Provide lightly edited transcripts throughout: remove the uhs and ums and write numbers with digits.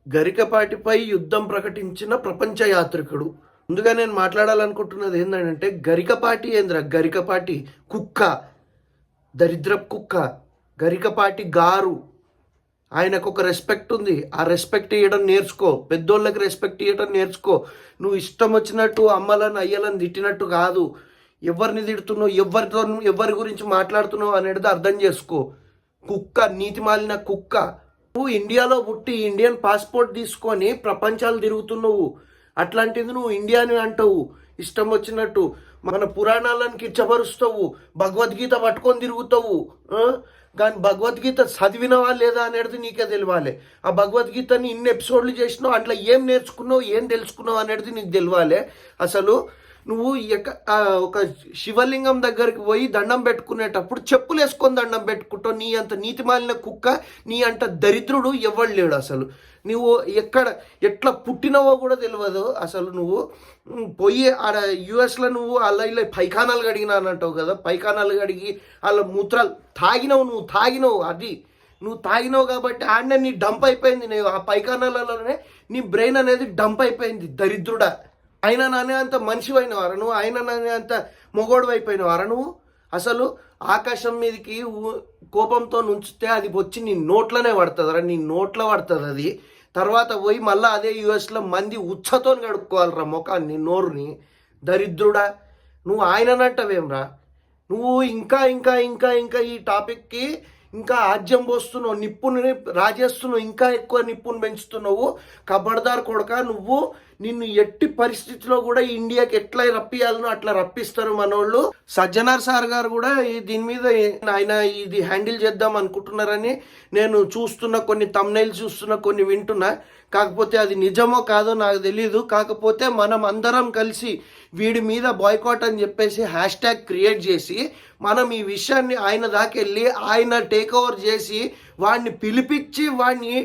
గరికపాటిపై యుద్ధం ప్రకటించిన ప్రపంచ యాత్రికుడు. ముందుగా నేను మాట్లాడాలనుకుంటున్నది ఏంటంటే, గరికపాటి గరికపాటి కుక్క, దరిద్రపు కుక్క, గరికపాటి గారు. ఆయనకు ఒక రెస్పెక్ట్ ఉంది. ఆ రెస్పెక్ట్ ఇవ్వడం నేర్చుకో. పెద్దోళ్ళకి రెస్పెక్ట్ ఇవ్వడం నేర్చుకో. నువ్వు ఇష్టం వచ్చినట్టు అమ్మలను అయ్యలను తిట్టినట్టు కాదు. ఎవరిని తిడుతున్నావు, ఎవరి గురించి మాట్లాడుతున్నావు అనేది అర్థం చేసుకో. కుక్క, నీతి మాలిన కుక్క. నువ్వు ఇండియాలో పుట్టి ఇండియన్ పాస్పోర్ట్ తీసుకొని ప్రపంచాలు తిరుగుతున్నావు. అట్లాంటిది నువ్వు ఇండియాని అంటావు ఇష్టం వచ్చినట్టు. మన పురాణాలను కిచ్చపరుస్తావు, భగవద్గీత పట్టుకొని తిరుగుతావు. కానీ భగవద్గీత చదివినవా లేదా అనేది నీకే తెలియాలి. ఆ భగవద్గీతని ఇన్ని ఎపిసోడ్లు చేసినావు, అట్లా ఏం నేర్చుకున్నావు, ఏం తెలుసుకున్నావు అనేది నీకు తెలియాలి. అసలు నువ్వు ఒక శివలింగం దగ్గరికి పోయి దండం పెట్టుకునేటప్పుడు చెప్పులు వేసుకొని దండం పెట్టుకుంటావు. నీ అంత నీతి మాలిన కుక్క, నీ అంత దరిద్రుడు ఎవడు లేడు. అసలు నువ్వు ఎట్లా పుట్టినవో కూడా తెలియదు. అసలు నువ్వు పోయి ఆడ యుఎస్లో నువ్వు అలా ఇలా పైఖానాలు కడిగినా అని అంటావు కదా. పైఖానాలు కడిగి వాళ్ళ మూత్రాలు నువ్వు తాగినావు. అది నువ్వు తాగినావు కాబట్టి ఆడనే నీ డంప్ అయిపోయింది. ఆ పైఖానాలలోనే నీ బ్రెయిన్ అనేది డంప్ అయిపోయింది. దరిద్రుడా, ఆయన నానే అంత మనిషి అయినవారా నువ్వు? ఆయన నానే అంత మొగోడు అయిపోయినవారా నువ్వు? అసలు ఆకాశం మీదకి కోపంతో నుంచితే అది వచ్చి నీ నోట్లోనే పడుతుందిరా. నీ నోట్లో పడుతుంది అది. తర్వాత పోయి మళ్ళీ అదే యుఎస్లో మంది ఉచ్చతో కడుక్కోవాలరా ముఖాన్ని, నోరుని. దరిద్రుడా, నువ్వు ఆయననంటవేమ్రా? నువ్వు ఇంకా ఇంకా ఇంకా ఇంకా ఈ టాపిక్కి ఇంకా ఆజ్యం పోస్తున్నావు, నిప్పుని రాజేస్తున్నావు, ఇంకా ఎక్కువ నిప్పుని పెంచుతున్నావు. కబడ్దార్ కొడక, నిన్ను ఎట్టి పరిస్థితిలో కూడా ఇండియాకి ఎట్లా రప్పియాలనో అట్లా రప్పిస్తారు మనోళ్ళు. సజ్జనార్ సార్ గారు కూడా దీని మీద ఆయన ఇది హ్యాండిల్ చేద్దాం అనుకుంటున్నారని నేను చూస్తున్న కొన్ని థంబ్నెయిల్స్ చూస్తున్నా, కొన్ని వింటున్నా. కాకపోతే అది నిజమో కాదో నాకు తెలీదు. కాకపోతే మనం అందరం కలిసి వీడి మీద బాయ్కాట్ అని చెప్పేసి హ్యాష్ ట్యాగ్ క్రియేట్ చేసి మనం ఈ విషయాన్ని ఆయన దాకెళ్ళి ఆయన టేక్ ఓవర్ చేసి వాడిని పిలిపించి వాడిని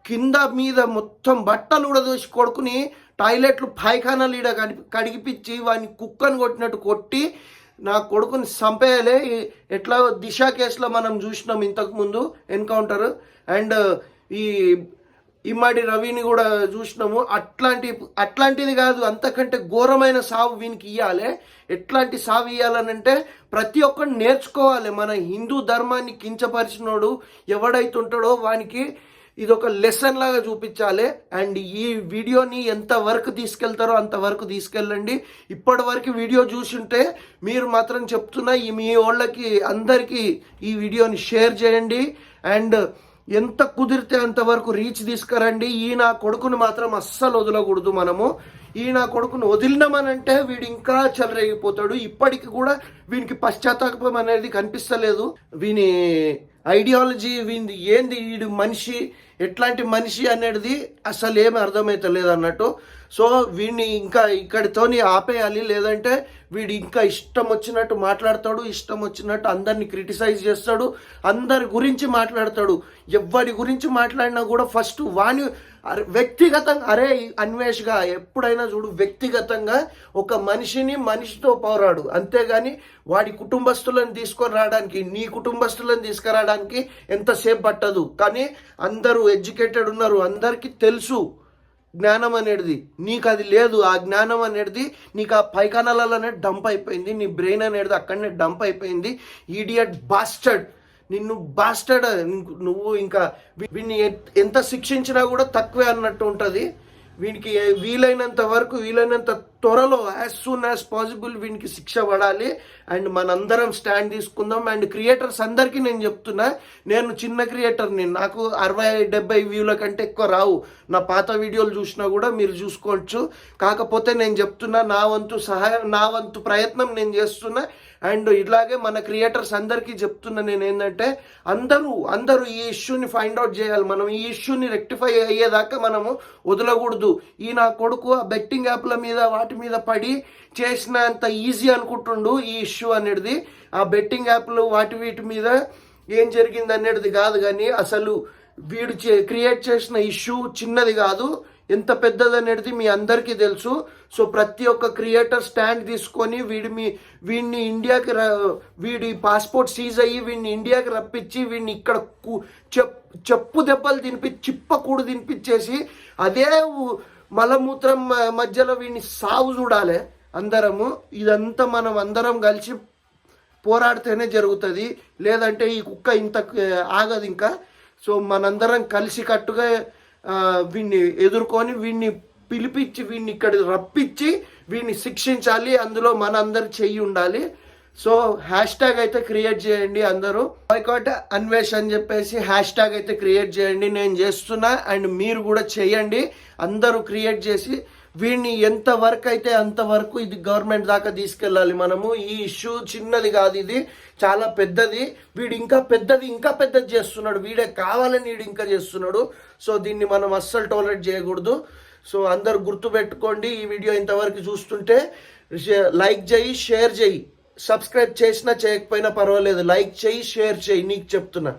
కింద మీద మొత్తం బట్టలు కూడా దోసి కొడుకుని టాయిలెట్లు పైఖానాలు ఈడ కడిగిపించి వాడిని కుక్కను కొట్టినట్టు కొట్టి నా కొడుకుని చంపేయాలి. ఎట్లా దిశ కేసులో మనం చూసినాం ఇంతకుముందు ఎన్కౌంటర్. అండ్ ఈ ఇమ్మడి రవిని కూడా చూసినాము. అట్లాంటిది కాదు, అంతకంటే ఘోరమైన సావు వీనికి ఇవ్వాలి. ఎట్లాంటి సావు ఇవ్వాలనంటే ప్రతి ఒక్కరు నేర్చుకోవాలి. మన హిందూ ధర్మాన్ని కించపరిచినోడు ఎవడైతే ఉంటాడో వానికి ఇదొక లెసన్ లాగా చూపించాలి. అండ్ ఈ వీడియోని ఎంతవరకు తీసుకెళ్తారో అంతవరకు తీసుకెళ్ళండి. ఇప్పటి వరకు వీడియో చూసుంటే మీరు మాత్రం చెప్తున్నా, మీ వాళ్ళకి అందరికీ ఈ వీడియోని షేర్ చేయండి. అండ్ ఎంత కుదిరితే అంతవరకు రీచ్ తీసుకురండి. ఈ నా కొడుకుని మాత్రం అస్సలు వదలకూడదు మనము. ఈ నా కొడుకును వదిలినామనంటే వీడు ఇంకా చెలరేగిపోతాడు. ఇప్పటికి కూడా వీనికి పశ్చాత్తాపం అనేది కనిపిస్తలేదు. వీని ఐడియాలజీ వీంది ఏంది, వీడు మనిషి ఎట్లాంటి మనిషి అనేది అసలు ఏమి అర్థమవుతలేదు అన్నట్టు. సో వీడిని ఇంకా ఇక్కడితోని ఆపేయాలి. లేదంటే వీడు ఇంకా ఇష్టం వచ్చినట్టు మాట్లాడతాడు, ఇష్టం వచ్చినట్టు అందరిని క్రిటిసైజ్ చేస్తాడు, అందరి గురించి మాట్లాడతాడు. ఎవరి గురించి మాట్లాడినా కూడా ఫస్ట్ వాని వ్యక్తిగతంగా, అరే అన్వేష్గా ఎప్పుడైనా చూడు, వ్యక్తిగతంగా ఒక మనిషితో పోరాడు. అంతేగాని వాడి కుటుంబస్తులను తీసుకొని రావడానికి, నీ కుటుంబస్తులను తీసుకురావడానికి ఎంతసేపు పట్టదు. కానీ అందరూ ఎడ్యుకేటెడ్ ఉన్నారు, అందరికీ తెలుసు జ్ఞానం అనేది. నీకు అది లేదు. ఆ జ్ఞానం అనేది నీకు ఆ పైకానాలలోనే డంప్ అయిపోయింది. నీ బ్రెయిన్ అనేది అక్కడనే డంప్ అయిపోయింది. ఈడియట్ బాస్టర్డ్, నిన్ను బాస్టర్డ్. నువ్వు ఇంకా వీడిని ఎంత శిక్షించినా కూడా తక్కువే అన్నట్టు ఉంటుంది. వీనికి వీలైనంత త్వరలో యాజ్ సూన్ యాజ్ పాసిబుల్ వీనికి శిక్ష పడాలి. అండ్ మనందరం స్టాండ్ తీసుకుందాం. అండ్ క్రియేటర్స్ అందరికీ నేను చెప్తున్నా, నేను చిన్న క్రియేటర్ని, నాకు 60-70 వ్యూల కంటే ఎక్కువ రావు. నా పాత వీడియోలు చూసినా కూడా మీరు చూసుకోవచ్చు. కాకపోతే నేను చెప్తున్నా, నా వంతు ప్రయత్నం నేను చేస్తున్నా. అండ్ ఇట్లాగే మన క్రియేటర్స్ అందరికీ చెప్తున్నా నేను ఏంటంటే, అందరూ ఈ ఇష్యూని ఫైండ్ అవుట్ చేయాలి. మనం ఈ ఇష్యూని రెక్టిఫై అయ్యేదాకా మనము వదలకూడదు. ఈ నా కొడుకు ఆ బెట్టింగ్ యాప్ల మీద వాటి మీద పడి చేసినంత ఈజీ అనుకుంటుండు ఈ ఇష్యూ అనేది. ఆ బెట్టింగ్ యాప్లు వీటి మీద ఏం జరిగింది అనేది కాదు. కానీ అసలు వీడు క్రియేట్ చేసిన ఇష్యూ చిన్నది కాదు, ఎంత పెద్దది అనేది మీ అందరికీ తెలుసు. సో ప్రతి ఒక్క క్రియేటర్ స్టాండ్ తీసుకొని వీడిని ఇండియాకి వీడి పాస్పోర్ట్ సీజ్ అయ్యి వీడిని ఇండియాకి రప్పించి వీడిని ఇక్కడ చెప్పు దెబ్బలు చిప్పకూడు తినిపించేసి అదే మలమూత్రం మధ్యలో వీడిని సాగు చూడాలి అందరము. ఇదంతా మనం అందరం కలిసి పోరాడితేనే జరుగుతుంది, లేదంటే ఈ కుక్క ఇంత ఆగదు ఇంకా. సో మనందరం కలిసి కట్టుగా వీడిని ఎదుర్కొని వీడిని పిలిపించి వీడిని ఇక్కడ రప్పించి వీడిని శిక్షించాలి. అందులో మన అందరి చెయ్యి ఉండాలి. సో హ్యాష్ ట్యాగ్ అయితే క్రియేట్ చేయండి అందరూ. బాయ్కాట్ అన్వేష్ అని చెప్పేసి హ్యాష్ ట్యాగ్ అయితే క్రియేట్ చేయండి. నేను చేస్తున్నా, అండ్ మీరు కూడా చేయండి. అందరూ క్రియేట్ చేసి వీడిని ఎంతవరకు అయితే అంతవరకు ఇది గవర్నమెంట్ దాకా తీసుకెళ్ళాలి మనము. ఈ ఇష్యూ చిన్నది కాదు, ఇది చాలా పెద్దది. వీడు ఇంకా పెద్దది చేస్తున్నాడు. వీడే కావాలని వీడు ఇంకా చేస్తున్నాడు. సో దీన్ని మనం అస్సలు టాలరేట్ చేయకూడదు. సో అందరు గుర్తుపెట్టుకోండి. ఈ వీడియో ఇంతవరకు చూస్తుంటే లైక్ చేయి, షేర్ చేయి. సబ్స్క్రైబ్ చేసినా చేయకపోయినా పర్వాలేదు, లైక్ చేయి, షేర్ చేయి, నీకు చెప్తున్నా.